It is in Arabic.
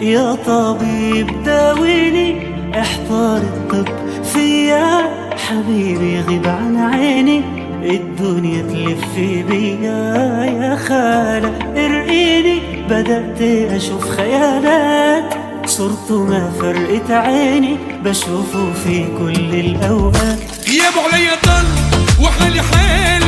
يا طبيب داويني، احضر الطب فيا حبيبي يغيب عن عيني، الدنيا تلف بيا يا خالة ارقيني، بدأت أشوف خيالات صورته ما فرقت عيني، بشوفه في كل الأوقات. غيابه عليا ضل وحالي حال